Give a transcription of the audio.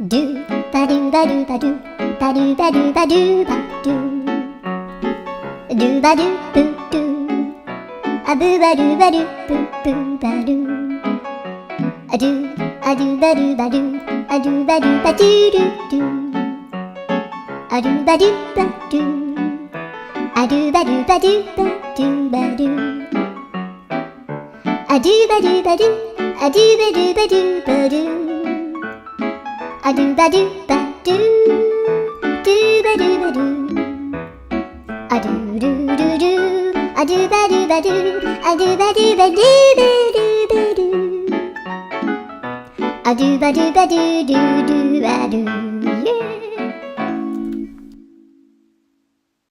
ドゥバドゥバドゥバドゥバドゥバドゥバドゥバドゥドゥバドゥブドゥアブバドゥバドゥブブバドゥアドゥアドゥバドゥバドゥアドゥバドゥバドゥドゥドゥアドゥバドゥバドゥアドゥバドゥバドゥバドゥバドゥアドゥバドゥバドゥアドゥバドゥバドゥバドゥアドゥバドゥバドゥドゥバドゥバドゥアドゥルルルアドゥバドゥバドゥアドゥバドゥバドゥバドゥバドゥアドゥバドゥバドゥドゥドゥバドゥ